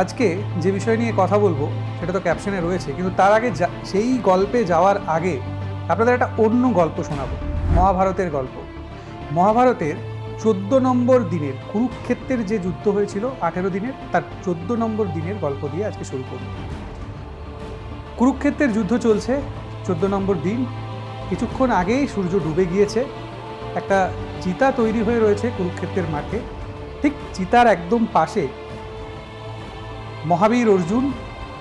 আজকে যে বিষয় নিয়ে কথা বলবো সেটা তো ক্যাপশনে রয়েছে, কিন্তু তার আগে সেই গল্পে যাওয়ার আগে আপনাদের একটা অন্য গল্প শোনাবো, মহাভারতের গল্প। মহাভারতের 14 নম্বর দিনের, কুরুক্ষেত্রের যে যুদ্ধ হয়েছিল 18 দিনের, তার 14 নম্বর দিনের গল্প দিয়ে আজকে শুরু করব। কুরুক্ষেত্রের যুদ্ধ চলছে, 14 নম্বর দিন। কিছুক্ষণ আগেই সূর্য ডুবে গিয়েছে। একটা চিতা তৈরি হয়ে রয়েছে কুরুক্ষেত্রের মাঠে। ঠিক চিতার একদম পাশে মহাবীর অর্জুন,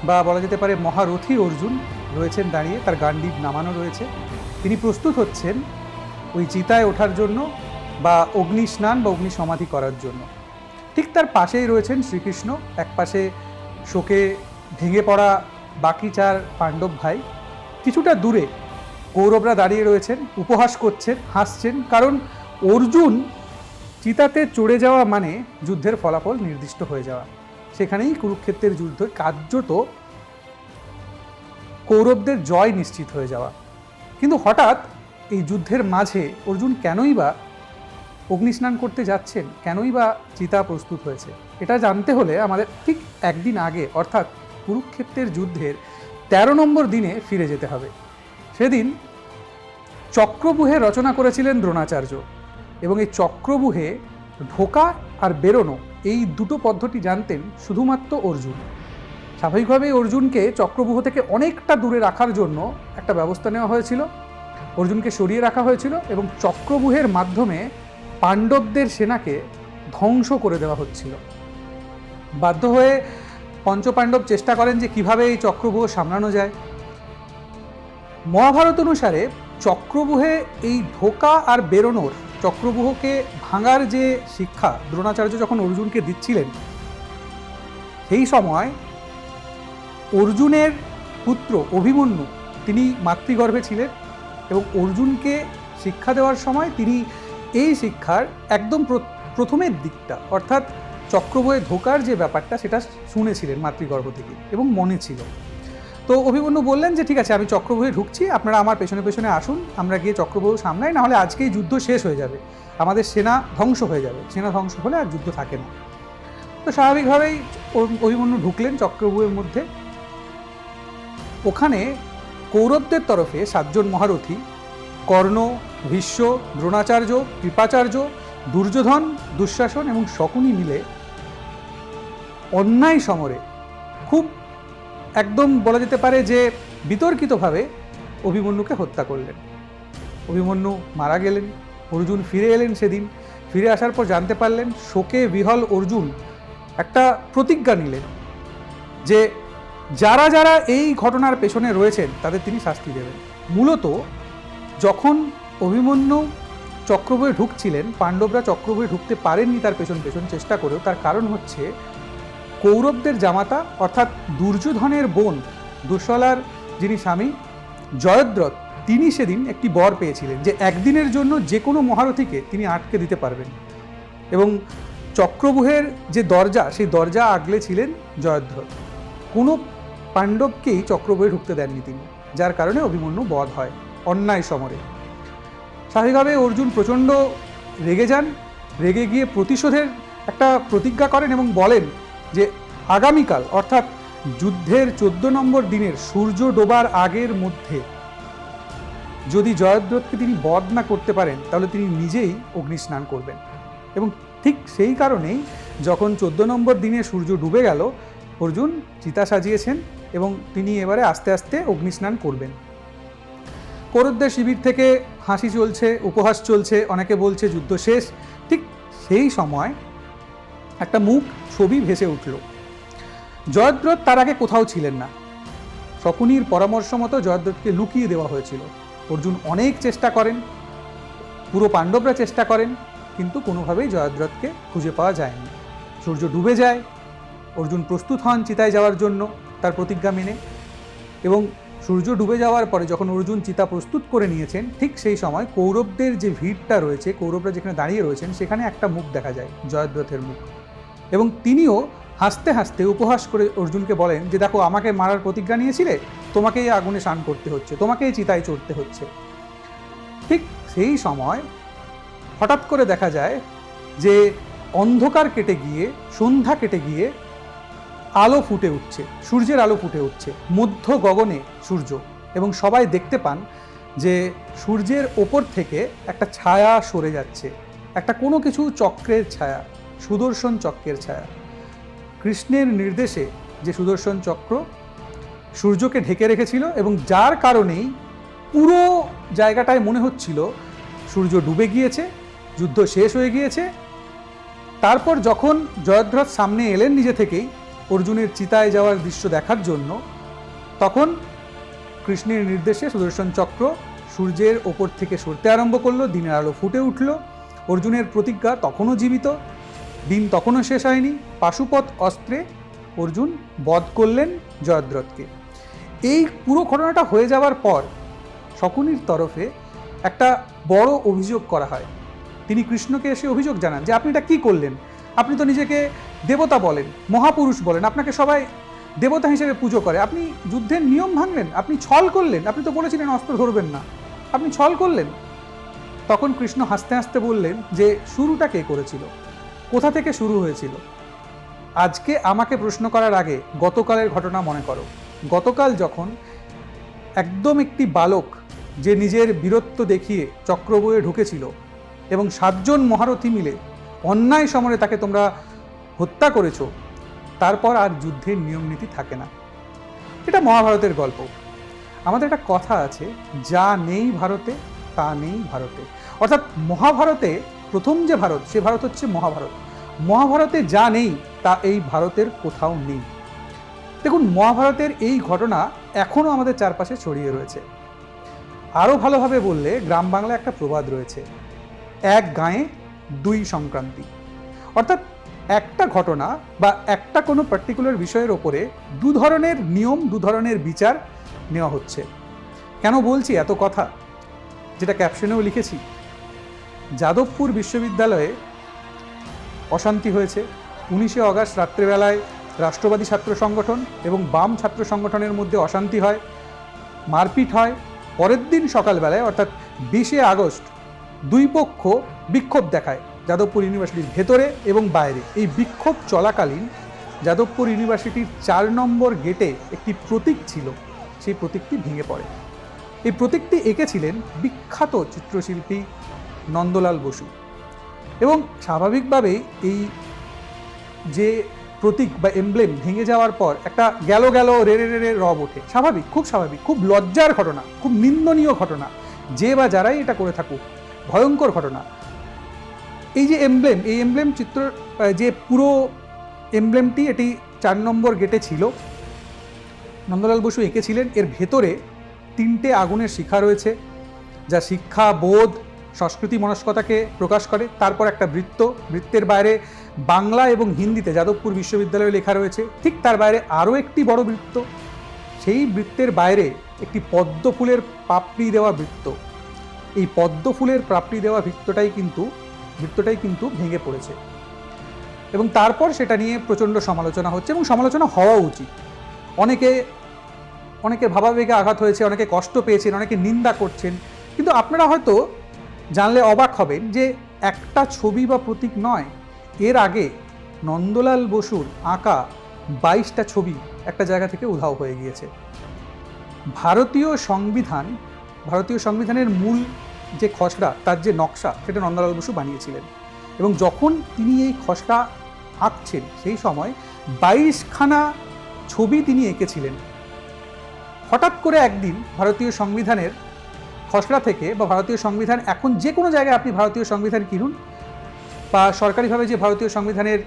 বা বলা যেতে পারে মহারথী অর্জুন রয়েছেন দাঁড়িয়ে, তার গান্ডীব নামানো রয়েছে। তিনি প্রস্তুত হচ্ছেন ওই চিতায় ওঠার জন্য বা অগ্নি স্নান বা অগ্নি সমাধি করার জন্য। ঠিক তার পাশেই রয়েছেন শ্রীকৃষ্ণ, এক পাশে শোকে ভেঙে পড়া বাকি 4 পাণ্ডব ভাই। কিছুটা দূরে কৌরবরা দাঁড়িয়ে রয়েছেন, উপহাস করছেন, হাসছেন, কারণ অর্জুন চিতাতে চড়ে যাওয়া মানে যুদ্ধের ফলাফল নির্দিষ্ট হয়ে যাওয়া। সেখানেই কুরুক্ষেত্রের যুদ্ধ কার্যত কৌরবদের জয় নিশ্চিত হয়ে যাওয়া। কিন্তু হঠাৎ এই যুদ্ধের মাঝে অর্জুন কেনই বা অগ্নিস্নান করতে যাচ্ছেন, কেনই বা চিতা প্রস্তুত হয়েছে, এটা জানতে হলে আমাদের ঠিক একদিন আগে, অর্থাৎ কুরুক্ষেত্রের যুদ্ধের 13 নম্বর দিনে ফিরে যেতে হবে। সেদিন চক্রব্যূহে রচনা করেছিলেন দ্রোণাচার্য, এবং এই চক্রব্যূহে ঢোকা আর বেরোনো এই দুটো পদ্ধতি জানতেন শুধুমাত্র অর্জুন। স্বাভাবিকভাবেই অর্জুনকে চক্রব্যূহ থেকে অনেকটা দূরে রাখার জন্য একটা ব্যবস্থা নেওয়া হয়েছিল। অর্জুনকে সরিয়ে রাখা হয়েছিল এবং চক্রব্যূহের মাধ্যমে পাণ্ডবদের সেনাকে ধ্বংস করে দেওয়া হচ্ছিল। বাধ্য হয়ে পঞ্চপাণ্ডব চেষ্টা করেন যে কিভাবে এই চক্রব্যূহ সামলানো যায়। মহাভারত অনুসারে চক্রব্যূহে এই ঢোকা আর বেরোনোর, চক্রব্যূহকে ভাঙার যে শিক্ষা দ্রোণাচার্য যখন অর্জুনকে দিচ্ছিলেন, সেই সময় অর্জুনের পুত্র অভিমন্যু তিনি মাতৃগর্ভে ছিলেন, এবং অর্জুনকে শিক্ষা দেওয়ার সময় তিনি এই শিক্ষার একদম প্রথমের দিকটা, অর্থাৎ চক্রব্যূহে ঢোকার যে ব্যাপারটা, সেটা শুনেছিলেন মাতৃগর্ভ থেকে এবং মনে ছিল। তো অভিমন্যু বললেন যে ঠিক আছে, আমি চক্রব্যূহে ঢুকছি, আপনারা আমার পেছনে পেছনে আসুন, আমরা গিয়ে চক্রব্যূহ সামলাই, নাহলে আজকেই যুদ্ধ শেষ হয়ে যাবে, আমাদের সেনা ধ্বংস হয়ে যাবে, সেনা ধ্বংস হলে আর যুদ্ধ থাকে না। তো স্বাভাবিকভাবেই অভিমন্যু ঢুকলেন চক্রব্যূহের মধ্যে। ওখানে কৌরবদের তরফে 7 জন মহারথী, কর্ণ, ভীষ্ম, দ্রোণাচার্য, কৃপাচার্য, দুর্যোধন, দুঃশাসন এবং শকুনি মিলে অন্যায় সমরে খুব একদম বলা যেতে পারে যে বিতর্কিতভাবে অভিমন্যুকে হত্যা করলেন। অভিমন্যু মারা গেলেন। অর্জুন ফিরে এলেন সেদিন। ফিরে আসার পর জানতে পারলেন, শোকে বিহ্বল অর্জুন একটা প্রতিজ্ঞা নিলেন যে যারা যারা এই ঘটনার পেছনে রয়েছেন তাদের তিনি শাস্তি দেবেন। মূলত যখন অভিমন্যু চক্রব্যূহে ঢুকছিলেন, পাণ্ডবরা চক্রব্যূহে ঢুকতে পারেননি তার পেছন পেছন চেষ্টা করেও। তার কারণ হচ্ছে কৌরবদের জামাতা অর্থাৎ দুর্যোধনের বোন দুঃশলার যিনি স্বামী জয়দ্রথ, তিনি সেদিন একটি বর পেয়েছিলেন যে একদিনের জন্য যে কোনো মহারথীকে তিনি আটকে দিতে পারবেন, এবং চক্রব্যূহের যে দরজা, সেই দরজা আগলে ছিলেন জয়দ্রথ। কোনো পাণ্ডবকেই চক্রব্যূহে ঢুকতে দেননি তিনি, যার কারণে অভিমন্যু বধ হয় অন্যায় সমরে। স্বাভাবিকভাবে অর্জুন প্রচণ্ড রেগে যান। রেগে গিয়ে প্রতিশোধের একটা প্রতিজ্ঞা করেন এবং বলেন যে আগামীকাল, অর্থাৎ যুদ্ধের 14 নম্বর দিনের সূর্য ডোবার আগের মধ্যে যদি জয়দ্রথকে তিনি বধ না করতে পারেন, তাহলে তিনি নিজেই অগ্নিস্নান করবেন। এবং ঠিক সেই কারণেই যখন 14 নম্বর দিনে সূর্য ডুবে গেল, অর্জুন চিতা সাজিয়েছেন এবং তিনি এবারে আস্তে আস্তে অগ্নিস্নান করবেন। কৌরবদের শিবির থেকে হাসি চলছে, উপহাস চলছে, অনেকে বলছে যুদ্ধ শেষ। ঠিক সেই সময় একটা মুখ ছবি ভেসে উঠল। জয়দ্রথ তার আগে কোথাও ছিলেন না। শকুনির পরামর্শ মতো জয়দ্রথকে লুকিয়ে দেওয়া হয়েছিল। অর্জুন অনেক চেষ্টা করেন, পুরো পাণ্ডবরা চেষ্টা করেন, কিন্তু কোনোভাবেই জয়দ্রথকে খুঁজে পাওয়া যায়নি। সূর্য ডুবে যায়। অর্জুন প্রস্তুত হন চিতায় যাওয়ার জন্য তার প্রতিজ্ঞা মেনে, এবং সূর্য ডুবে যাওয়ার পরে যখন অর্জুন চিতা প্রস্তুত করে নিয়েছেন, ঠিক সেই সময় কৌরবদের যে ভিড়টা রয়েছে, কৌরবরা যেখানে দাঁড়িয়ে রয়েছেন, সেখানে একটা মুখ দেখা যায়, জয়দ্রথের মুখ। এবং তিনিও হাসতে হাসতে উপহাস করে অর্জুনকে বলেন যে দেখো, আমাকে মারার প্রতিজ্ঞা নিয়েছিলে, তোমাকেই আগুনে স্নান করতে হচ্ছে, তোমাকেই চিতায় চড়তে হচ্ছে। ঠিক সেই সময় হঠাৎ করে দেখা যায় যে অন্ধকার কেটে গিয়ে, সন্ধ্যা কেটে গিয়ে আলো ফুটে উঠছে, সূর্যের আলো ফুটে উঠছে, মধ্য গগনে সূর্য, এবং সবাই দেখতে পান যে সূর্যের ওপর থেকে একটা ছায়া সরে যাচ্ছে, একটা কোনো কিছু চক্রের ছায়া, সুদর্শন চক্রের ছায়া। কৃষ্ণের নির্দেশে যে সুদর্শন চক্র সূর্যকে ঢেকে রেখেছিল, এবং যার কারণেই পুরো জায়গাটায় মনে হচ্ছিল সূর্য ডুবে গিয়েছে, যুদ্ধ শেষ হয়ে গিয়েছে। তারপর যখন জয়দ্রথ সামনে এলেন নিজে থেকেই অর্জুনের চিতায় যাওয়ার দৃশ্য দেখার জন্য, তখন কৃষ্ণের নির্দেশে সুদর্শন চক্র সূর্যের ওপর থেকে সরতে আরম্ভ করলো, দিনের আলো ফুটে উঠল। অর্জুনের প্রতিজ্ঞা তখনও জীবিত, দিন তখনও শেষ হয়নি। পাশুপত অস্ত্রে অর্জুন বধ করলেন জয়দ্রথকে। এই পুরো ঘটনাটা হয়ে যাওয়ার পর শকুনির তরফে একটা বড় অভিযোগ করা হয়। তিনি কৃষ্ণকে এসে অভিযোগ জানান যে আপনি এটা কী করলেন, আপনি তো নিজেকে দেবতা বলেন, মহাপুরুষ বলেন, আপনাকে সবাই দেবতা হিসেবে পুজো করে, আপনি যুদ্ধের নিয়ম ভাঙলেন, আপনি ছল করলেন, আপনি তো বলেছিলেন অস্ত্র ধরবেন না, আপনি ছল করলেন। তখন কৃষ্ণ হাসতে হাসতে বললেন যে শুরুটা কে করেছিল, কোথা থেকে শুরু হয়েছিল। আজকে আমাকে প্রশ্ন করার আগে গতকালের ঘটনা মনে করো। গতকাল যখন একদম একটি বালক যে নিজের বীরত্ব দেখিয়ে চক্র বয়ে ঢুকেছিল এবং 7 জন মহারথী মিলে অন্যায় সমরে তাকে তোমরা হত্যা করেছো, তারপর আর যুদ্ধের নিয়মনীতি থাকে না। এটা মহাভারতের গল্প। আমাদের একটা কথা আছে, যা নেই ভারতে তা নেই ভারতে। অর্থাৎ মহাভারতে প্রথম যে ভারত, সে ভারত হচ্ছে মহাভারত। মহাভারতে যা নেই তা এই ভারতের কোথাও নেই। দেখুন, মহাভারতের এই ঘটনা এখনও আমাদের চারপাশে ছড়িয়ে রয়েছে। আরও ভালোভাবে বললে গ্রাম বাংলায় একটা প্রবাদ রয়েছে, এক গাঁয়ে 2 সংক্রান্তি। অর্থাৎ একটা ঘটনা বা একটা কোনো পার্টিকুলার বিষয়ের ওপরে 2 ধরনের নিয়ম, 2 ধরনের বিচার নেওয়া হচ্ছে। কেন বলছি এত কথা, যেটা ক্যাপশনেও লিখেছি, যাদবপুর বিশ্ববিদ্যালয়ে অশান্তি হয়েছে। 19শে আগস্ট রাত্রেবেলায় রাষ্ট্রবাদী ছাত্র সংগঠন এবং বাম ছাত্র সংগঠনের মধ্যে অশান্তি হয়, মারপিট হয়। পরের দিন সকালবেলায় অর্থাৎ 20শে আগস্ট 2 পক্ষ বিক্ষোভ দেখায় যাদবপুর ইউনিভার্সিটির ভেতরে এবং বাইরে। এই বিক্ষোভ চলাকালীন যাদবপুর ইউনিভার্সিটির 4 নম্বর গেটে একটি প্রতীক ছিল, সেই প্রতীকটি ভেঙে পড়ে। এই প্রতীকটি এঁকেছিলেন বিখ্যাত চিত্রশিল্পী নন্দলাল বসু, এবং স্বাভাবিকভাবেই এই যে প্রতীক বা এমব্লেম ভেঙে যাওয়ার পর একটা গেল রে রে রে রব ওঠে। স্বাভাবিক, খুব স্বাভাবিক, খুব লজ্জার ঘটনা, খুব নিন্দনীয় ঘটনা, যে বা যারাই এটা করে থাকুক, ভয়ঙ্কর ঘটনা। এই যে এমব্লেম, এই এমব্লেম চিত্র, যে পুরো এমব্লেমটি এটি 4 নম্বর গেটে ছিল, নন্দলাল বসু এঁকেছিলেন। এর ভেতরে 3টে আগুনের শিখা রয়েছে, যা শিক্ষা, বোধ, সংস্কৃতি, মনস্কতাকে প্রকাশ করে। তারপর একটা বৃত্ত, বৃত্তের বাইরে বাংলা এবং হিন্দিতে যাদবপুর বিশ্ববিদ্যালয়ে লেখা রয়েছে। ঠিক তার বাইরে আরও একটি বড় বৃত্ত, সেই বৃত্তের বাইরে একটি পদ্ম ফুলের পাপড়ি দেওয়া বৃত্ত। এই পদ্ম ফুলের পাপড়ি দেওয়া বৃত্তটাই কিন্তু ভেঙে পড়েছে, এবং তারপর সেটা নিয়ে প্রচণ্ড সমালোচনা হচ্ছে, এবং সমালোচনা হওয়া উচিত। অনেকে ভাবাবেগে আঘাত হয়েছে, অনেকে কষ্ট পেয়েছেন, অনেকে নিন্দা করছেন। কিন্তু আপনারা হয়তো জানলে অবাক হবেন যে একটা ছবি বা প্রতীক নয়, এর আগে নন্দলাল বসুর আঁকা 22টা ছবি একটা জায়গা থেকে উধাও হয়ে গিয়েছে। ভারতীয় সংবিধানের মূল যে খসড়া, তার যে নকশা, সেটা নন্দলাল বসু বানিয়েছিলেন, এবং যখন তিনি এই খসড়া আঁকছেন সেই সময় 22খানা ছবি তিনি এঁকেছিলেন। হঠাৎ করে একদিন ভারতীয় সংবিধানের খসড়া থেকে, বা ভারতীয় সংবিধান, এখন যে কোনো জায়গায় আপনি ভারতীয় সংবিধান কিনুন বা সরকারিভাবে যে ভারতীয় সংবিধানের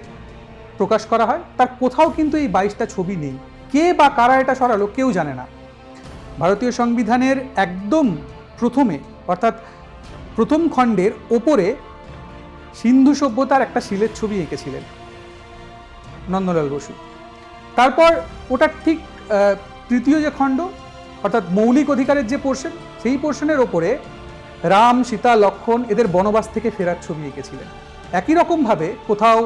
প্রকাশ করা হয়, তার কোথাও কিন্তু এই 22টা ছবি নেই। কে বা কারা এটা সরালো কেউ জানে না। ভারতীয় সংবিধানের একদম প্রথমে, অর্থাৎ প্রথম খণ্ডের ওপরে সিন্ধু সভ্যতার একটা শিলের ছবি এঁকেছিলেন নন্দলাল বসু। তারপর ওটার ঠিক তৃতীয় যে খণ্ড, অর্থাৎ মৌলিক অধিকারের যে পোর্শন, সেই পোর্শনের ওপরে রাম, সীতা, লক্ষ্মণ এদের বনবাস থেকে ফেরার ছবি এঁকেছিলেন। একই রকমভাবে কোথাও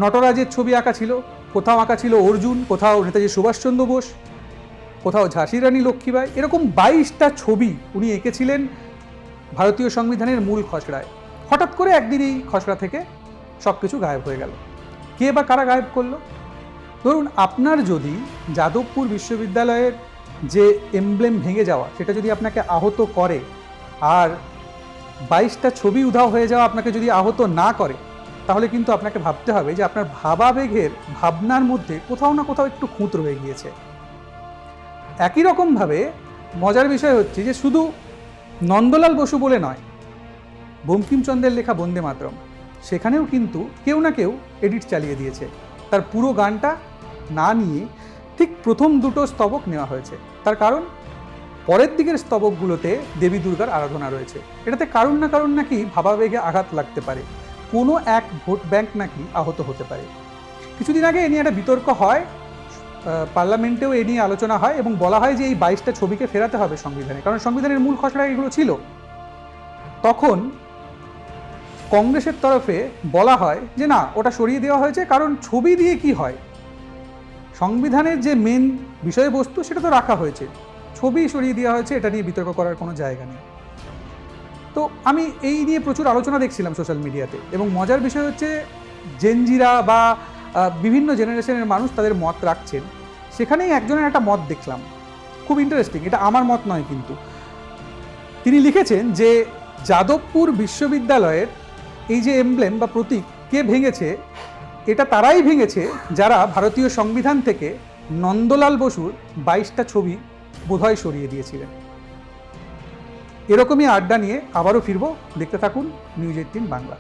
নটরাজের ছবি আঁকা ছিল, কোথাও আঁকা ছিল অর্জুন, কোথাও নেতাজি সুভাষচন্দ্র বোস, কোথাও ঝাঁসি রানী লক্ষ্মীবাঈ। এরকম 22টা ছবি উনি এঁকেছিলেন ভারতীয় সংবিধানের মূল খসড়ায়। হঠাৎ করে একদিন এই খসড়া থেকে সব কিছু গায়েব হয়ে গেল। কে বা কারা গায়েব করলো? ধরুন আপনার যদি যাদবপুর বিশ্ববিদ্যালয়ের যে এমব্লেম ভেঙে যাওয়া সেটা যদি আপনাকে আহত করে, আর 22টা ছবি উধাও হয়ে যাওয়া আপনাকে যদি আহত না করে, তাহলে কিন্তু আপনাকে ভাবতে হবে যে আপনার ভাবাবেগের ভাবনার মধ্যে কোথাও না কোথাও একটু খুঁত রয়ে গিয়েছে। একই রকমভাবে মজার বিষয় হচ্ছে যে শুধু নন্দলাল বসু বলে নয়, বঙ্কিমচন্দ্রের লেখা বন্দে মাতরম সেখানেও কিন্তু কেউ না কেউ এডিট চালিয়ে দিয়েছে। তার পুরো গানটা না নিয়ে ঠিক প্রথম দুটো স্তবক নেওয়া হয়েছে। তার কারণ পরের দিকের স্তবকগুলোতে দেবী দুর্গার আরাধনা রয়েছে। এটাতে কারণ নাকি ভাবাবেগে আঘাত লাগতে পারে, কোনো এক ভোট ব্যাংক নাকি আহত হতে পারে। কিছুদিন আগে এ নিয়ে একটা বিতর্ক হয়, পার্লামেন্টেও এ নিয়ে আলোচনা হয় এবং বলা হয় যে এই 22টা ছবিকে ফেরাতে হবে সংবিধানে, কারণ সংবিধানের মূল খসড়া এগুলো ছিল। তখন কংগ্রেসের তরফে বলা হয় যে না, ওটা সরিয়ে দেওয়া হয়েছে, কারণ ছবি দিয়ে কি হয়, সংবিধানের যে মেন বিষয়বস্তু সেটা তো রাখা হয়েছে, ছবি সরিয়ে দেওয়া হয়েছে, এটা নিয়ে বিতর্ক করার কোনো জায়গা নেই। তো আমি এই নিয়ে প্রচুর আলোচনা দেখছিলাম সোশ্যাল মিডিয়াতে, এবং মজার বিষয় হচ্ছে জেনজিরা বা বিভিন্ন জেনারেশনের মানুষ তাদের মত রাখছেন। সেখানেই একজনের একটা মত দেখলাম, খুব ইন্টারেস্টিং, এটা আমার মত নয় কিন্তু। তিনি লিখেছেন যে যাদবপুর বিশ্ববিদ্যালয়ের এই যে এমব্লেম বা প্রতীক কে ভেঙেছে, এটা তারাই ভেঙেছে যারা ভারতীয় সংবিধান থেকে নন্দলাল বসুর 22টা ছবি বোধহয় সরিয়ে দিয়েছিলেন। এরকমই আড্ডা নিয়ে আবারও ফিরবো, দেখতে থাকুন নিউজ 18 বাংলা।